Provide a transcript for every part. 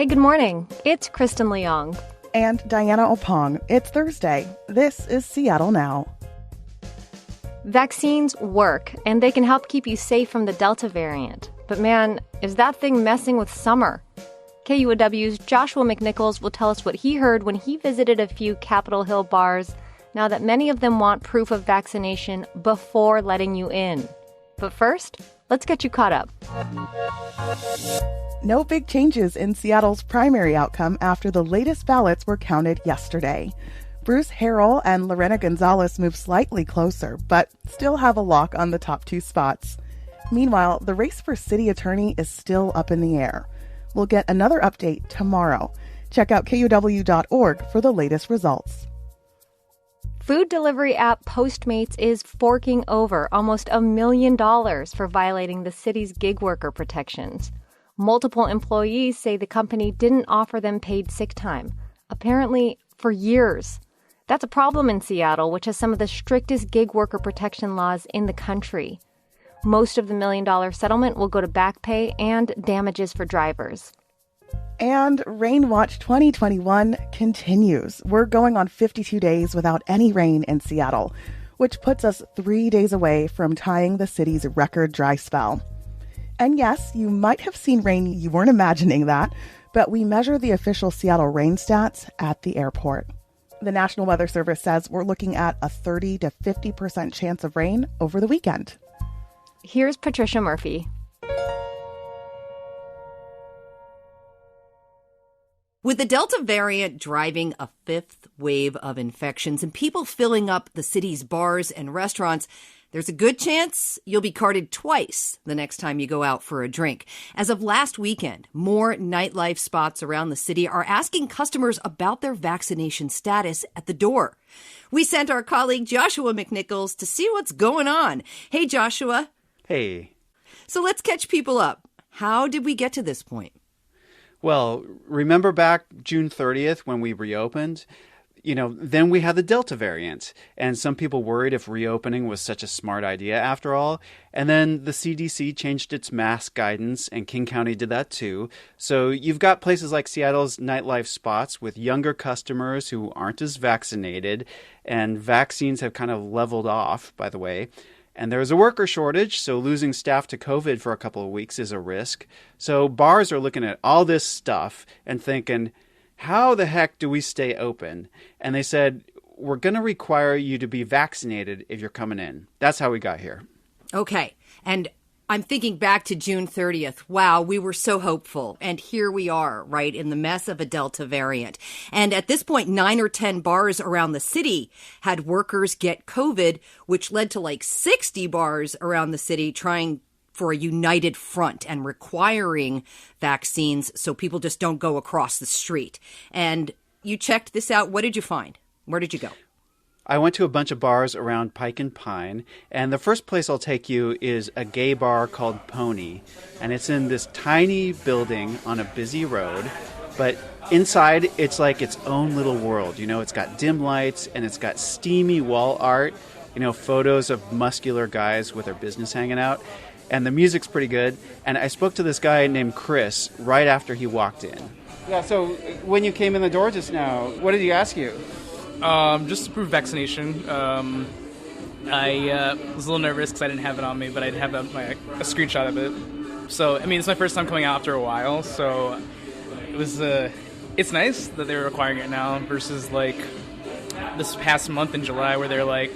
Hey, good morning. It's Kristen Leong. And Diana Opong. It's Thursday. This is Seattle Now. Vaccines work, and they can help keep you safe from the Delta variant. But man, is that thing messing with summer? KUOW's Joshua McNichols will tell us what he heard when he visited a few Capitol Hill bars, now that many of them want proof of vaccination before letting you in. But first, let's get you caught up. No big changes in Seattle's primary outcome after the latest ballots were counted yesterday. Bruce Harrell and Lorena Gonzalez move slightly closer, but still have a lock on the top two spots. Meanwhile, the race for city attorney is still up in the air. We'll get another update tomorrow. Check out KUOW.org for the latest results. Food delivery app Postmates is forking over almost $1 million for violating the city's gig worker protections. Multiple employees say the company didn't offer them paid sick time, apparently for years. That's a problem in Seattle, which has some of the strictest gig worker protection laws in the country. Most of the $1 million settlement will go to back pay and damages for drivers. And Rain Watch 2021 continues. We're going on 52 days without any rain in Seattle, which puts us 3 days away from tying the city's record dry spell. And yes, you might have seen rain you weren't imagining that, but we measure the official Seattle rain stats at the airport. The National Weather Service says we're looking at a 30 to 50% chance of rain over the weekend. Here's Patricia Murphy. With the Delta variant driving a fifth wave of infections and people filling up the city's bars and restaurants, there's a good chance you'll be carded twice the next time you go out for a drink. As of last weekend, more nightlife spots around the city are asking customers about their vaccination status at the door. We sent our colleague Joshua McNichols to see what's going on. Hey, Joshua. Hey. So let's catch people up. How did we get to this point? Well, remember back June 30th when we reopened? Then we had the Delta variant, and some people worried if reopening was such a smart idea after all. And then the CDC changed its mask guidance, and King County did that too. So you've got places like Seattle's nightlife spots with younger customers who aren't as vaccinated, and vaccines have kind of leveled off, by the way. And there's a worker shortage, so losing staff to COVID for a couple of weeks is a risk. So bars are looking at all this stuff and thinking, how the heck do we stay open? And they said, we're going to require you to be vaccinated if you're coming in. That's how we got here. Okay. And I'm thinking back to June 30th. Wow, we were so hopeful. And here we are, right, in the mess of a Delta variant. And at this point, 9 or 10 bars around the city had workers get COVID, which led to like 60 bars around the city trying for a united front and requiring vaccines so people just don't go across the street. And you checked this out. What did you find? Where did you go? I went to a bunch of bars around Pike and Pine, and the first place I'll take you is a gay bar called Pony, and it's in this tiny building on a busy road, but inside it's like its own little world. It's got dim lights, and it's got steamy wall art, photos of muscular guys with their business hanging out. And the music's pretty good. And I spoke to this guy named Chris right after he walked in. Yeah, so when you came in the door just now, what did he ask you? Just to prove vaccination. I was a little nervous because I didn't have it on me, but I did have a screenshot of it. So, it's my first time coming out after a while, so it was, it's nice that they're requiring it now versus, this past month in July where they're,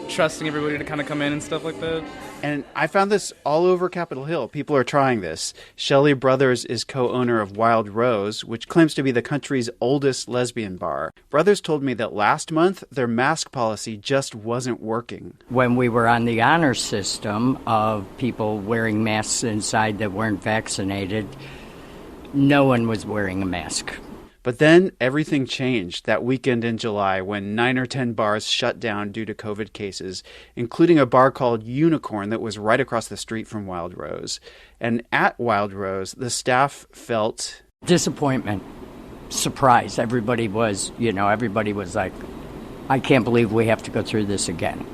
trusting everybody to kind of come in and stuff like that. And I found this all over Capitol Hill. People are trying this. Shelley Brothers is co-owner of Wild Rose, which claims to be the country's oldest lesbian bar. Brothers told me that last month, their mask policy just wasn't working. When we were on the honor system of people wearing masks inside that weren't vaccinated, no one was wearing a mask. But then everything changed that weekend in July when 9 or 10 bars shut down due to COVID cases, including a bar called Unicorn that was right across the street from Wild Rose. And at Wild Rose, the staff felt disappointment, surprise. Everybody was like, I can't believe we have to go through this again.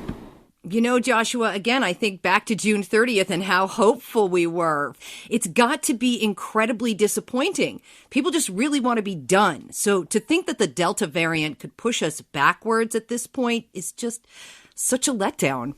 You know, Joshua, again, I think back to June 30th and how hopeful we were. It's got to be incredibly disappointing. People just really want to be done. So to think that the Delta variant could push us backwards at this point is just such a letdown.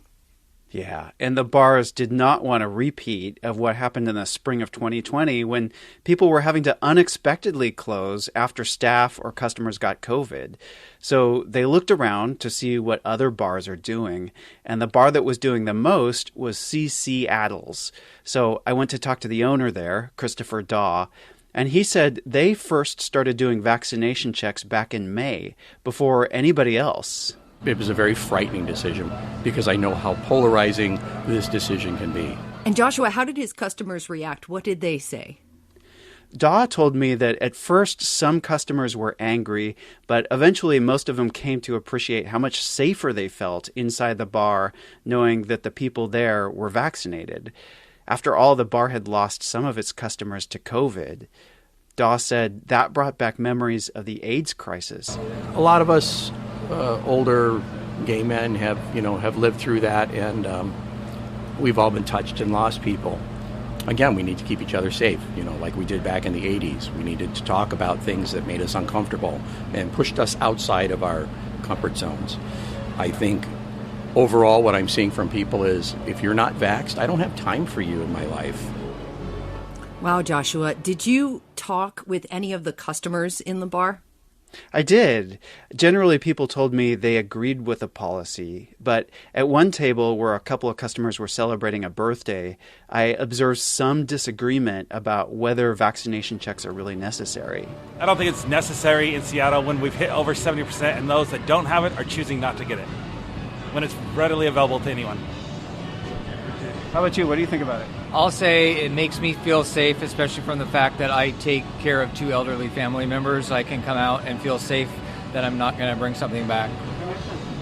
Yeah, and the bars did not want a repeat of what happened in the spring of 2020 when people were having to unexpectedly close after staff or customers got COVID. So they looked around to see what other bars are doing, and the bar that was doing the most was CC Addles. So I went to talk to the owner there, Christopher Daw, and he said they first started doing vaccination checks back in May, before anybody else. It was a very frightening decision because I know how polarizing this decision can be. And Joshua, how did his customers react? What did they say? Daw told me that at first some customers were angry, but eventually most of them came to appreciate how much safer they felt inside the bar, knowing that the people there were vaccinated. After all, the bar had lost some of its customers to COVID. Daw said that brought back memories of the AIDS crisis. A lot of us older gay men have lived through that, and we've all been touched and lost people. Again, we need to keep each other safe, like we did back in the 80s. We needed to talk about things that made us uncomfortable and pushed us outside of our comfort zones. I think overall what I'm seeing from people is, if you're not vaxxed, I don't have time for you in my life. Wow, Joshua, did you talk with any of the customers in the bar? I did. Generally, people told me they agreed with the policy, but at one table where a couple of customers were celebrating a birthday, I observed some disagreement about whether vaccination checks are really necessary. I don't think it's necessary in Seattle when we've hit over 70%, and those that don't have it are choosing not to get it when it's readily available to anyone. How about you? What do you think about it? I'll say it makes me feel safe, especially from the fact that I take care of 2 elderly family members. I can come out and feel safe that I'm not going to bring something back.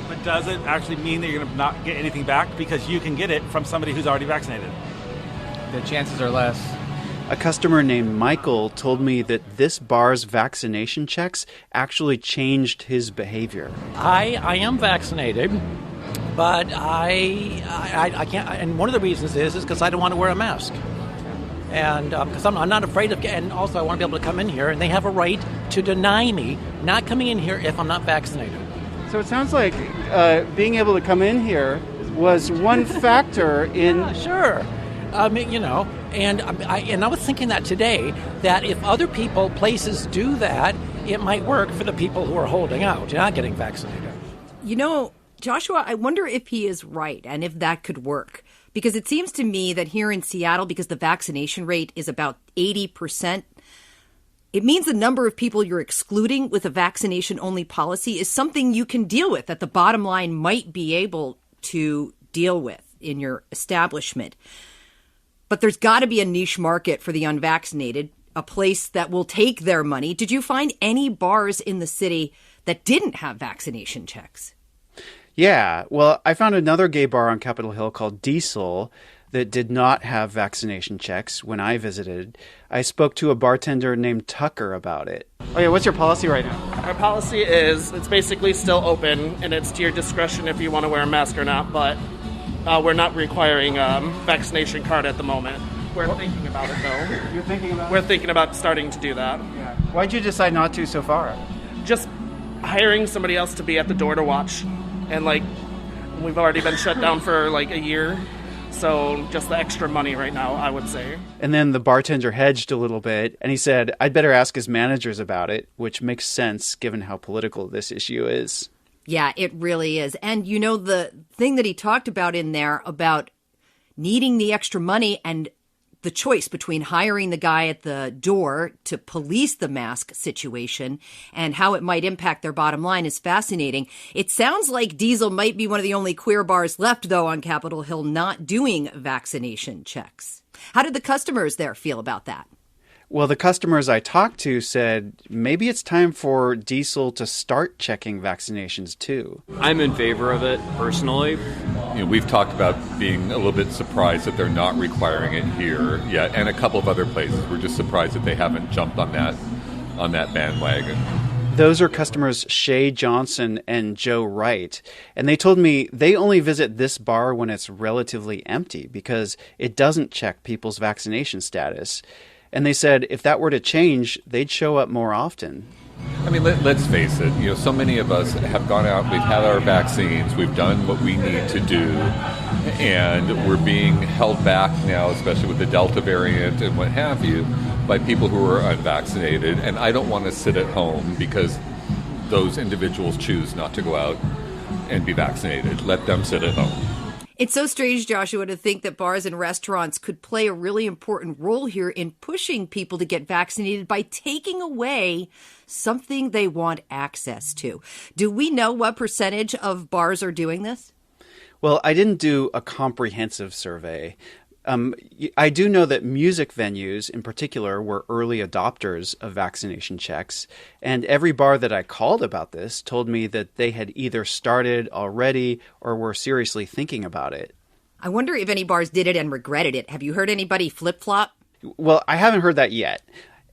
But does it actually mean that you're going to not get anything back because you can get it from somebody who's already vaccinated? The chances are less. A customer named Michael told me that this bar's vaccination checks actually changed his behavior. I am vaccinated. But I can't, and one of the reasons is because I don't want to wear a mask. And because I'm not afraid of, and also I want to be able to come in here, and they have a right to deny me not coming in here if I'm not vaccinated. So it sounds like being able to come in here was one factor in... Yeah, sure. And I was thinking that today, that if other people, places do that, it might work for the people who are holding out, not getting vaccinated. Joshua, I wonder if he is right and if that could work. Because it seems to me that here in Seattle, because the vaccination rate is about 80%, it means the number of people you're excluding with a vaccination-only policy is something you can deal with, that the bottom line might be able to deal with in your establishment. But there's got to be a niche market for the unvaccinated, a place that will take their money. Did you find any bars in the city that didn't have vaccination checks? Yeah, well, I found another gay bar on Capitol Hill called Diesel that did not have vaccination checks when I visited. I spoke to a bartender named Tucker about it. Oh yeah, what's your policy right now? Our policy is it's basically still open, and it's to your discretion if you want to wear a mask or not, but we're not requiring a vaccination card at the moment. We're thinking about it, though. You're thinking about it? We're thinking about starting to do that. Yeah. Why'd you decide not to so far? Just hiring somebody else to be at the door to watch. And, we've already been shut down for, a year. So just the extra money right now, I would say. And then the bartender hedged a little bit, and he said, I'd better ask his managers about it, which makes sense given how political this issue is. Yeah, it really is. And, the thing that he talked about in there about needing the extra money and the choice between hiring the guy at the door to police the mask situation and how it might impact their bottom line is fascinating. It sounds like Diesel might be one of the only queer bars left, though, on Capitol Hill not doing vaccination checks. How did the customers there feel about that? Well, the customers I talked to said maybe it's time for Diesel to start checking vaccinations too. I'm in favor of it personally. We've talked about being a little bit surprised that they're not requiring it here yet, and a couple of other places. We're just surprised that they haven't jumped on that bandwagon. Those are customers Shay Johnson and Joe Wright. And they told me they only visit this bar when it's relatively empty because it doesn't check people's vaccination status. And they said if that were to change, they'd show up more often. I mean, let's face it, so many of us have gone out, we've had our vaccines, we've done what we need to do, and we're being held back now, especially with the Delta variant and what have you, by people who are unvaccinated. And I don't want to sit at home because those individuals choose not to go out and be vaccinated. Let them sit at home. It's so strange, Joshua, to think that bars and restaurants could play a really important role here in pushing people to get vaccinated by taking away something they want access to. Do we know what percentage of bars are doing this? Well, I didn't do a comprehensive survey. I do know that music venues in particular were early adopters of vaccination checks, and every bar that I called about this told me that they had either started already or were seriously thinking about it. I wonder if any bars did it and regretted it. Have you heard anybody flip-flop? Well, I haven't heard that yet.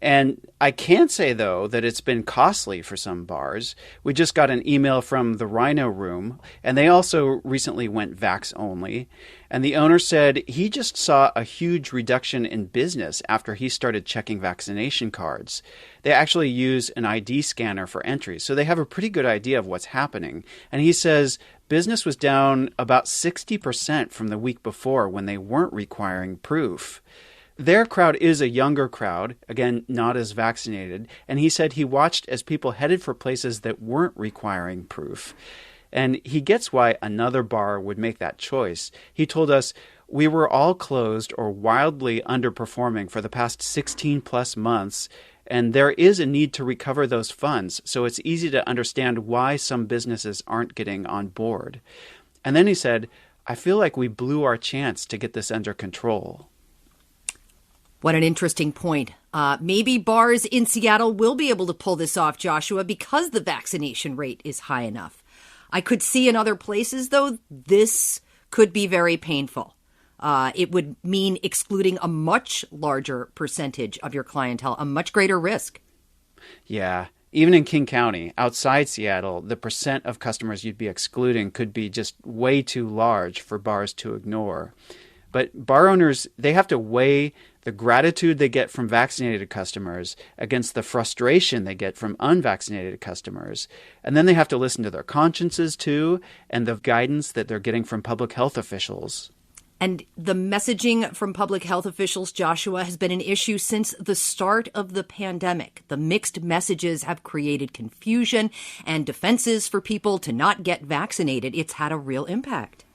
And I can say, though, that it's been costly for some bars. We just got an email from the Rhino Room, and they also recently went vax only. And the owner said he just saw a huge reduction in business after he started checking vaccination cards. They actually use an ID scanner for entry, so they have a pretty good idea of what's happening. And he says business was down about 60% from the week before when they weren't requiring proof. Their crowd is a younger crowd, again, not as vaccinated, and he said he watched as people headed for places that weren't requiring proof. And he gets why another bar would make that choice. He told us, "We were all closed or wildly underperforming for the past 16 plus months, and there is a need to recover those funds, so it's easy to understand why some businesses aren't getting on board." And then he said, "I feel like we blew our chance to get this under control." What an interesting point. Maybe bars in Seattle will be able to pull this off, Joshua, because the vaccination rate is high enough. I could see in other places, though, this could be very painful. It would mean excluding a much larger percentage of your clientele, a much greater risk. Yeah. Even in King County, outside Seattle, the percent of customers you'd be excluding could be just way too large for bars to ignore. But bar owners, they have to weigh the gratitude they get from vaccinated customers against the frustration they get from unvaccinated customers. And then they have to listen to their consciences, too, and the guidance that they're getting from public health officials. And the messaging from public health officials, Joshua, has been an issue since the start of the pandemic. The mixed messages have created confusion and defenses for people to not get vaccinated. It's had a real impact.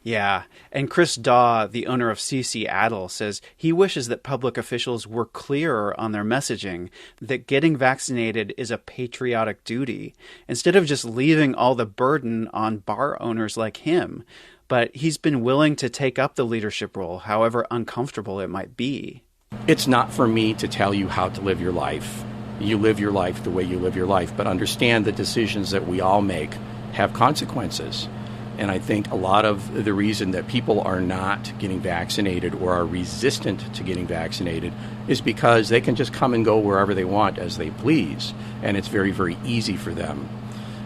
Yeah, and Chris Daw, the owner of CC Adel, says he wishes that public officials were clearer on their messaging, that getting vaccinated is a patriotic duty, instead of just leaving all the burden on bar owners like him. But he's been willing to take up the leadership role, however uncomfortable it might be. It's not for me to tell you how to live your life. You live your life the way you live your life, but understand the decisions that we all make have consequences. And I think a lot of the reason that people are not getting vaccinated or are resistant to getting vaccinated is because they can just come and go wherever they want as they please. And it's very, very easy for them.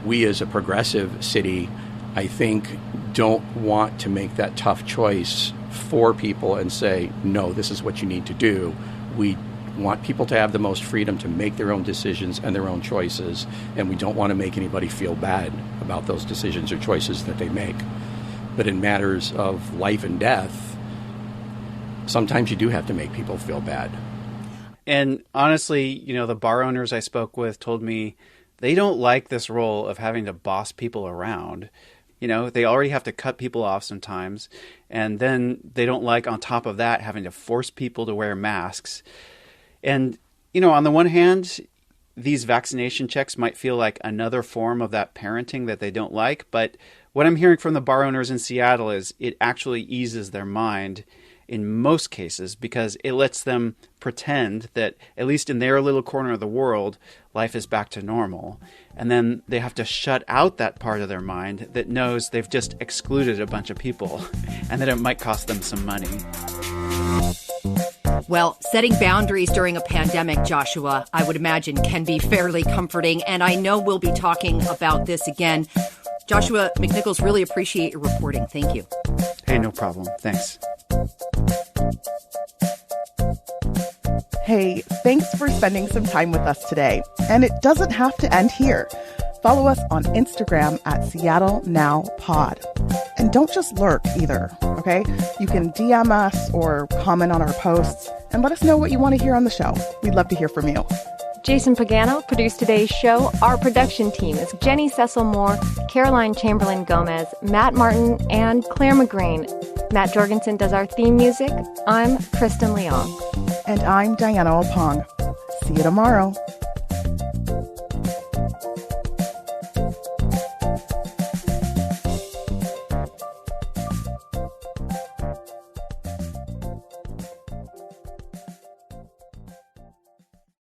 We as a progressive city, I think, don't want to make that tough choice for people and say, no, this is what you need to do. We want people to have the most freedom to make their own decisions and their own choices, and we don't want to make anybody feel bad about those decisions or choices that they make. But in matters of life and death, sometimes you do have to make people feel bad. And honestly, the bar owners I spoke with told me they don't like this role of having to boss people around. They already have to cut people off sometimes, and then they don't like, on top of that, having to force people to wear masks. And, on the one hand, these vaccination checks might feel like another form of that parenting that they don't like. But what I'm hearing from the bar owners in Seattle is it actually eases their mind in most cases because it lets them pretend that, at least in their little corner of the world, life is back to normal. And then they have to shut out that part of their mind that knows they've just excluded a bunch of people and that it might cost them some money. Well, setting boundaries during a pandemic, Joshua, I would imagine can be fairly comforting, and I know we'll be talking about this again. Joshua McNichols, really appreciate your reporting. Thank you. Hey, no problem. Thanks. Hey, thanks for spending some time with us today. And it doesn't have to end here. Follow us on Instagram at Seattle Now Pod. And don't just lurk either, okay? You can DM us or comment on our posts and let us know what you want to hear on the show. We'd love to hear from you. Jason Pagano produced today's show. Our production team is Jenny Cecil Moore, Caroline Chamberlain Gomez, Matt Martin, and Clare McGrane. Matt Jorgensen does our theme music. I'm Kristen Leong. And I'm Diana Opong. See you tomorrow.